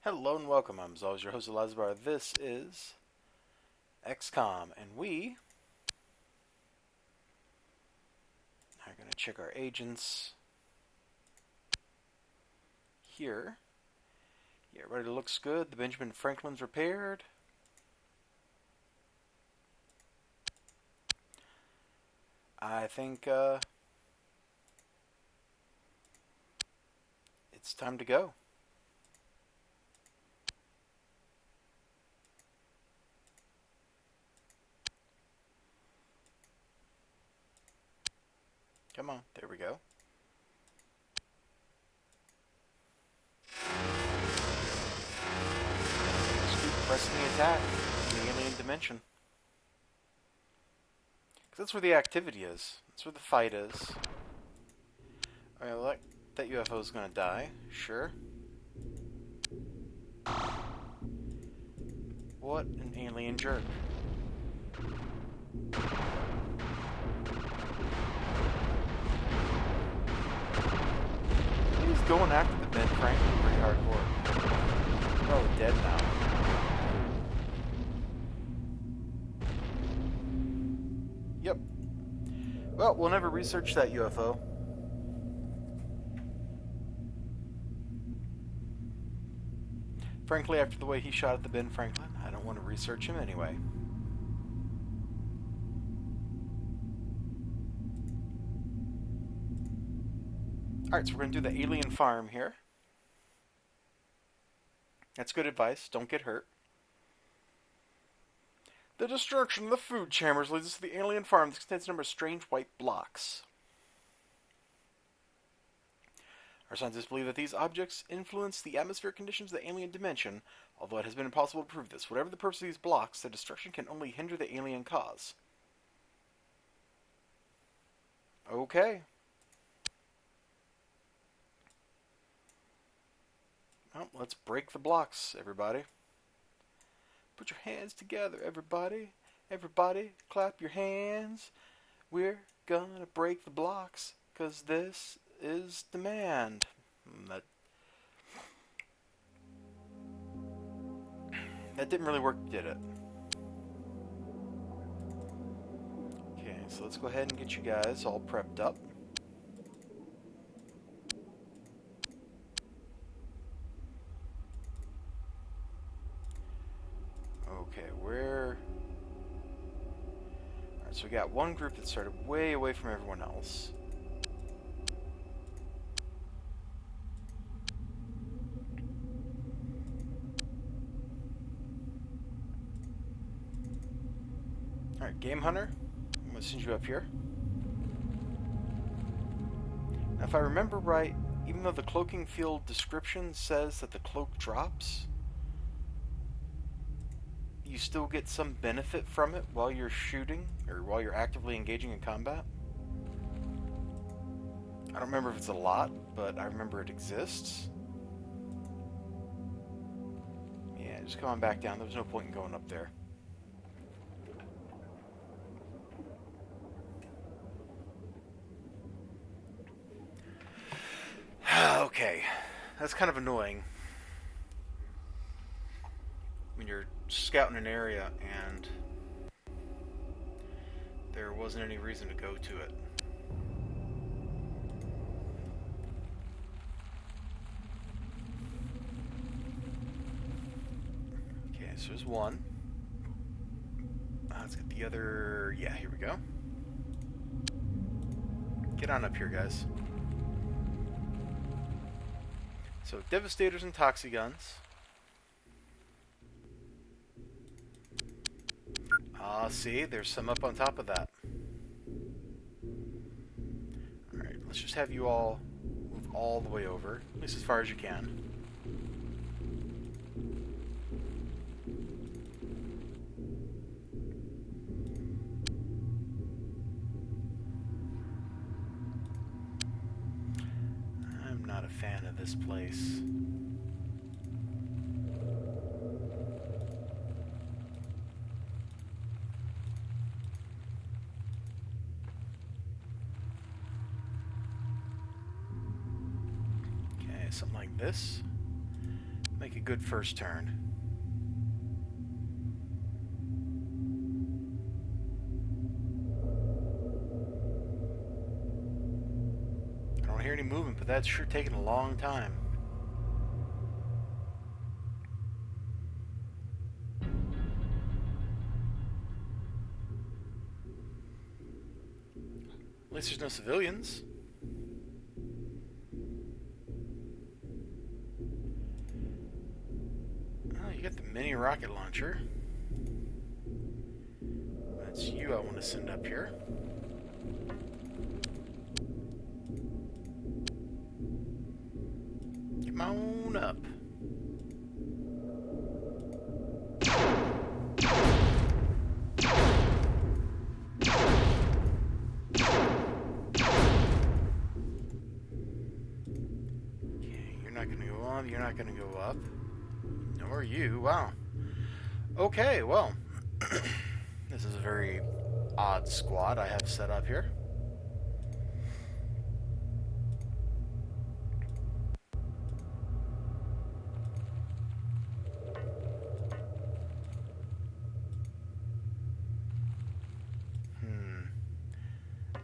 Hello and welcome. I'm as always your host Elizibar. This is XCOM, and we are going to check our agents here. Yeah, everybody looks good. The Benjamin Franklin's repaired. I think it's time to go. Come on, there we go. Just keep pressing the attack in the alien dimension. Because that's where the activity is. That's where the fight is. Alright, that UFO is going to die. Sure. What an alien jerk. He's going after the Ben Franklin pretty hardcore. He's probably dead now. Yep. Well, we'll never research that UFO. Frankly, after the way he shot at the Ben Franklin, I don't want to research him anyway. Alright, so we're going to do the alien farm here. That's good advice. Don't get hurt. The destruction of the food chambers leads us to the alien farm. This contains a number of strange white blocks. Our scientists believe that these objects influence the atmospheric conditions of the alien dimension, although it has been impossible to prove this. Whatever the purpose of these blocks, their destruction can only hinder the alien cause. Okay. Well, let's break the blocks, everybody. Put your hands together, everybody. Everybody, clap your hands. We're gonna break the blocks, 'cause this is demand. That didn't really work, did it? Okay, so let's go ahead and get you guys all prepped up. Okay, where... Alright, so we got one group that started way away from everyone else. Alright, Game Hunter, I'm going to send you up here. Now, if I remember right, even though the cloaking field description says that the cloak drops, you still get some benefit from it while you're shooting, or while you're actively engaging in combat. I don't remember if it's a lot, but I remember it exists. Yeah, just come on back down. There was no point in going up there. Okay, that's kind of annoying when you're scouting an area and there wasn't any reason to go to it. Okay, so there's one. Let's get the other... Yeah, here we go. Get on up here, guys. So, Devastators and Toxiguns. See, there's some up on top of that. Alright, let's just have you all move all the way over, at least as far as you can. I'm not a fan of this place. Something like this. Make a good first turn. I don't hear any movement, but that's sure taking a long time. At least there's no civilians. Oh, you got the mini rocket launcher. That's you I want to send up here. Come on up. You're not going to go up. Nor you. Wow. Okay, well. This is a very odd squad I have set up here.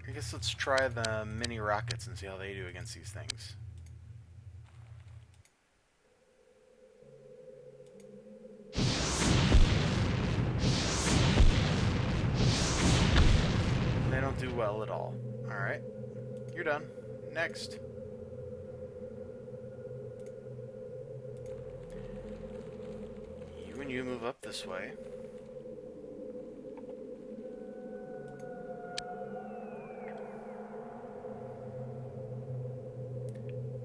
I guess let's try the mini rockets and see how they do against these things. They don't do well at all. Alright. You're done. Next. You and you move up this way.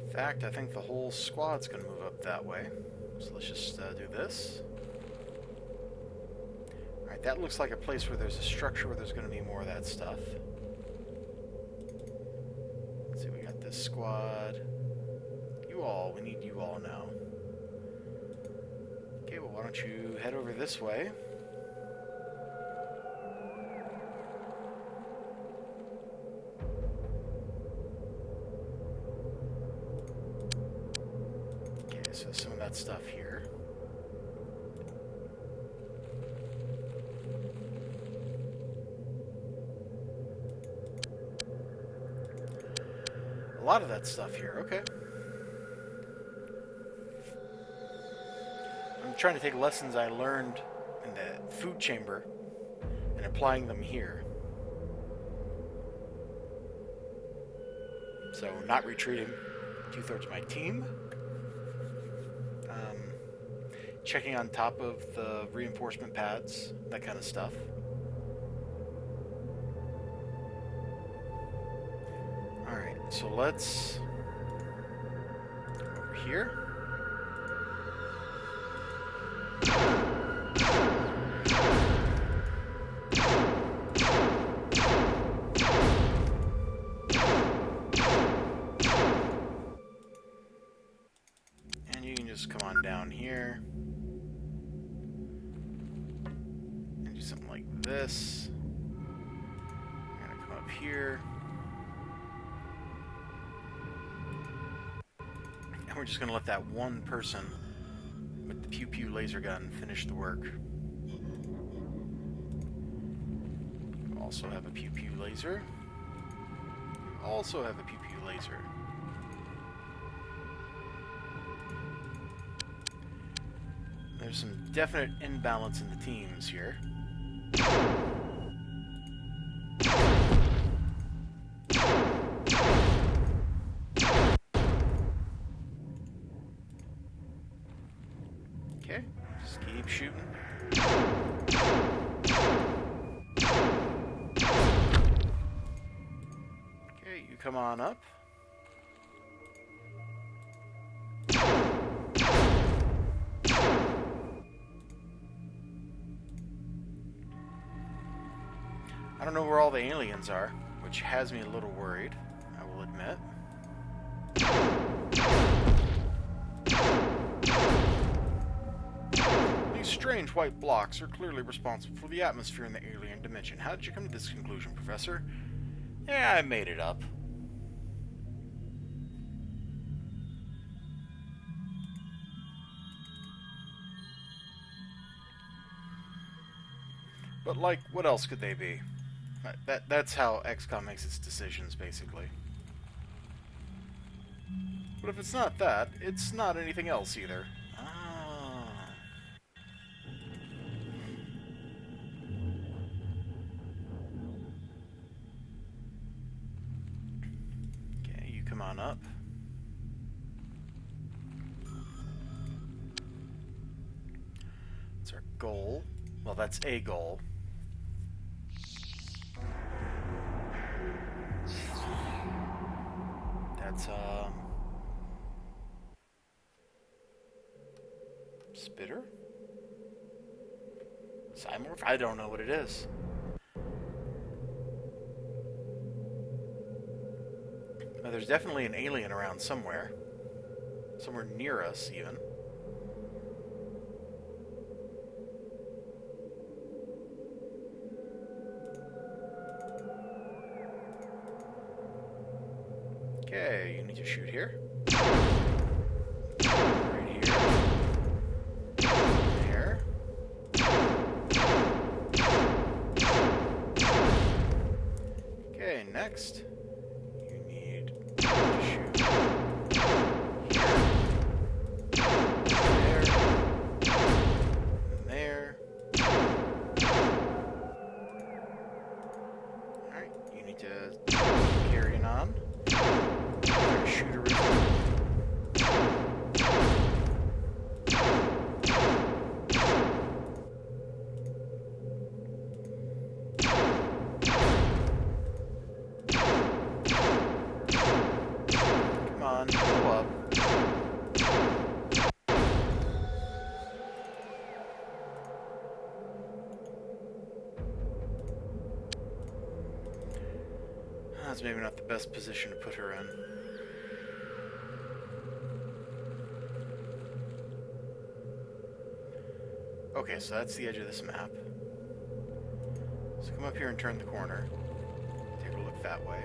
In fact, I think the whole squad's going to move up that way. So let's just do this. Alright, that looks like a place where there's a structure where there's going to be more of that stuff. Let's see, we got this squad. You all, we need you all now. Okay, well why don't you head over this way. So some of that stuff here. A lot of that stuff here, okay. I'm trying to take lessons I learned in the food chamber and applying them here. So not retreating 2/3 of my team. Checking on top of the reinforcement pads, that kind of stuff. Alright, so let's go over here. And you can just come on down here. Something like this. I'm gonna come up here. And we're just gonna let that one person with the pew-pew laser gun finish the work. You also have a pew-pew laser. You also have a pew-pew laser. There's some definite imbalance in the teams here. Okay, just keep shooting. Okay, you come on up. I don't know where all the aliens are, which has me a little worried, I will admit. These strange white blocks are clearly responsible for the atmosphere in the alien dimension. How did you come to this conclusion, Professor? Yeah, I made it up. But, like, what else could they be? That's how XCOM makes its decisions, basically. But if it's not that, it's not anything else either. Ah. Okay, you come on up. That's our goal. Well, that's a goal. That's, Spitter? Cymorph? I don't know what it is. Now, there's definitely an alien around somewhere. Somewhere near us, even. Okay, you need to shoot here. Right here. There. Okay, next. You need to shoot here. There. Alright, you need to carry it on. Shooter is come on, blow up. That's maybe not the best position to put her in. Okay, so that's the edge of this map. So come up here and turn the corner. Take a look that way.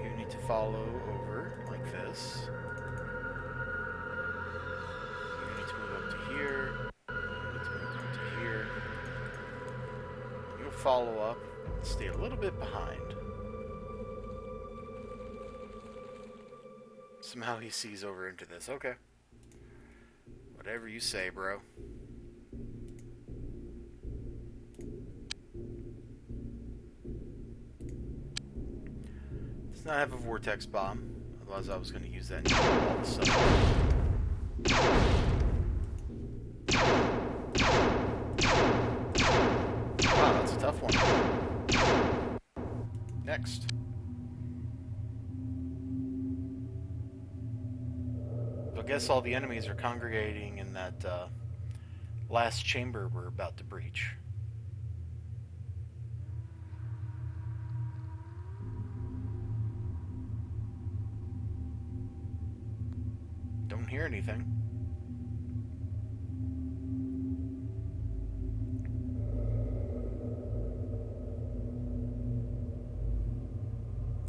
You need to follow over like this. You need to move up to here. You need to move up to here. You'll follow up. Stay a little bit behind. Somehow he sees over into this. Okay. Whatever you say, bro. Does not have a vortex bomb. Otherwise I was going to use that and kill all the stuff. Wow, that's a tough one. Next. I guess all the enemies are congregating in that last chamber we're about to breach. Don't hear anything.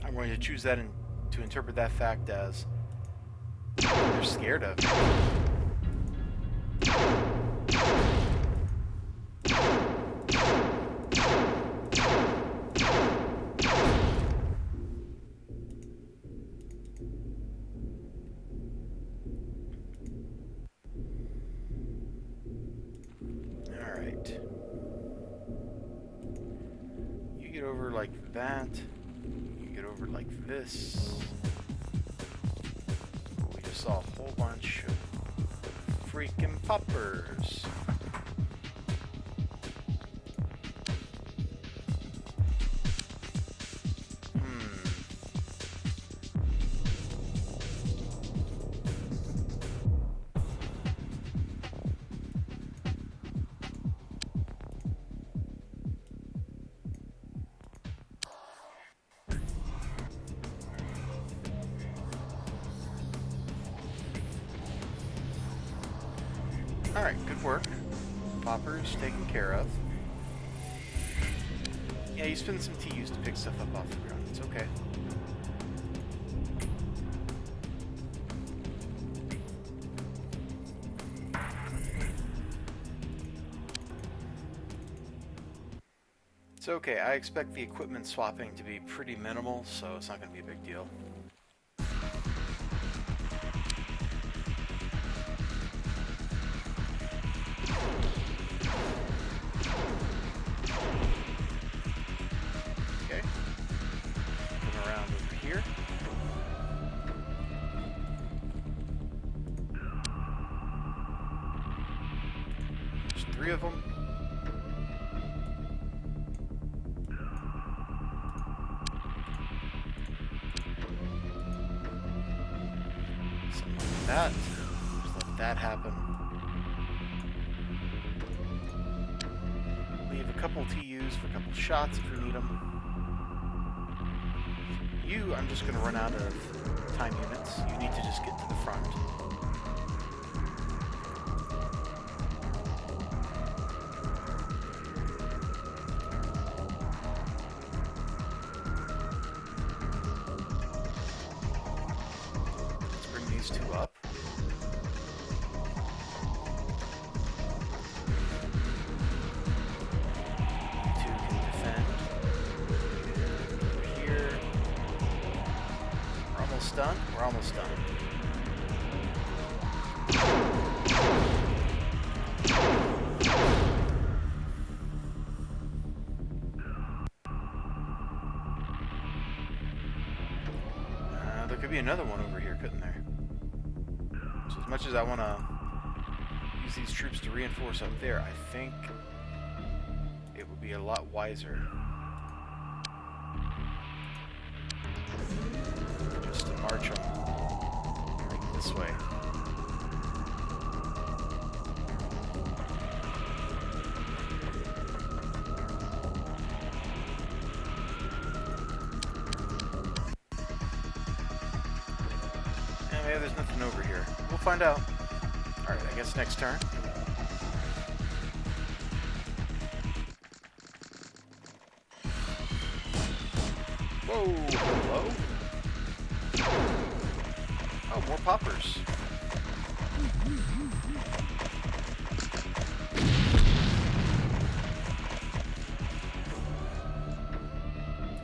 I'm going to choose that to interpret that fact as they're scared of me. Alright. You get over like that. You get over like this. Saw a whole bunch of freaking poppers. Alright, good work. Poppers taken care of. Yeah, you spend some TUs to pick stuff up off the ground. It's okay. It's okay. I expect the equipment swapping to be pretty minimal, so it's not going to be a big deal. Okay. Come around over here. There's 3 of them. That. Just let that happen. Leave a couple TUs for a couple shots if we need them. You, I'm just going to run out of time units. You need to just get to the front. Let's bring these 2 up. Done? We're almost done. There could be another one over here, couldn't there? So as much as I want to use these troops to reinforce up there, I think it would be a lot wiser just to march them like this way. Yeah, maybe there's nothing over here. We'll find out. Alright, I guess next turn. Whoa, hello? Oh, more poppers.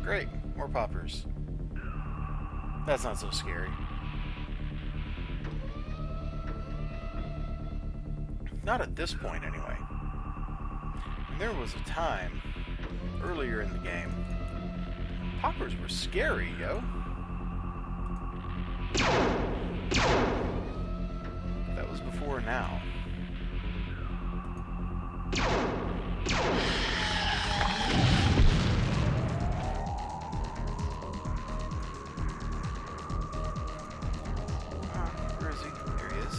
Great, more poppers. That's not so scary. Not at this point, anyway. And there was a time, earlier in the game, poppers were scary, yo. That was before now. Where is he? There he is.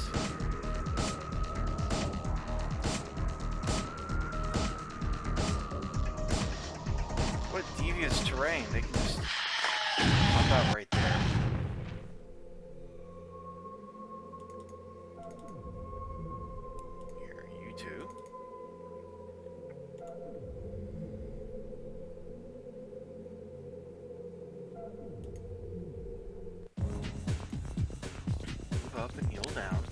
What devious terrain. They can just pop out right there. Here, you two. Move up and kneel down.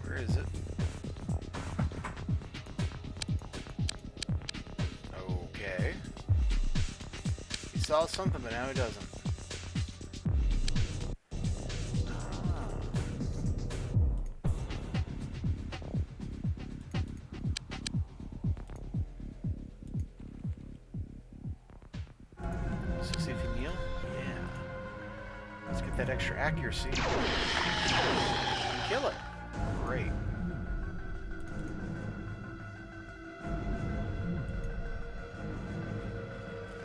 Where is it? Okay. He saw something, but now he doesn't. So see if you kneel? Yeah. Let's get that extra accuracy. And kill it. Great.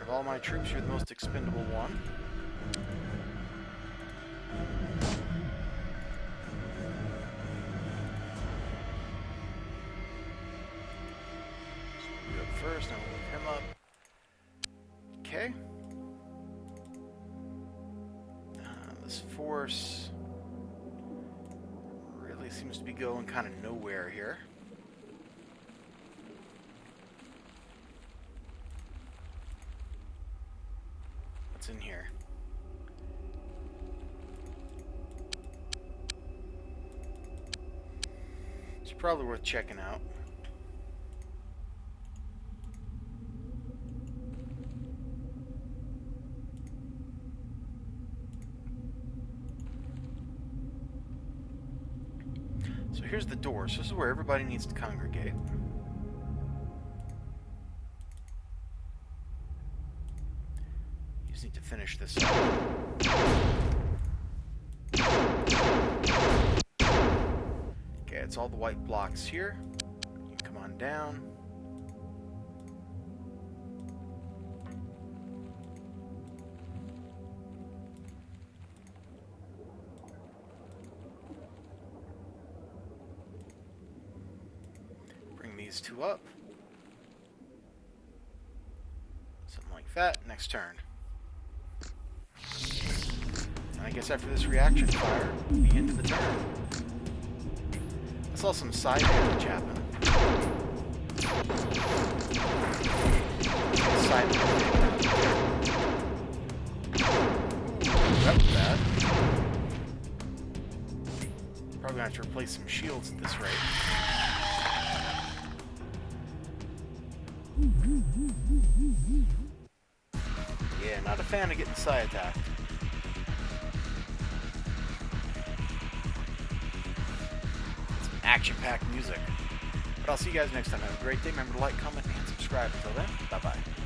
Of all my troops, you're the most expendable one. So we'll move up first, and we'll move him up. Okay. This force really seems to be going kind of nowhere here. What's in here? It's probably worth checking out. here's the door. So this is where everybody needs to congregate. You just need to finish this up. Okay, it's all the white blocks here. You can come on down. Bring these two up. Something like that. Next turn. And I guess after this reaction fire, the end of the turn. I saw some side damage happen. Side damage. That was bad. Probably gonna have to replace some shields at this rate. Yeah, not a fan of getting psi attacked. Some action-packed music. But I'll see you guys next time. Have a great day. Remember to like, comment, and subscribe. Until then, bye-bye.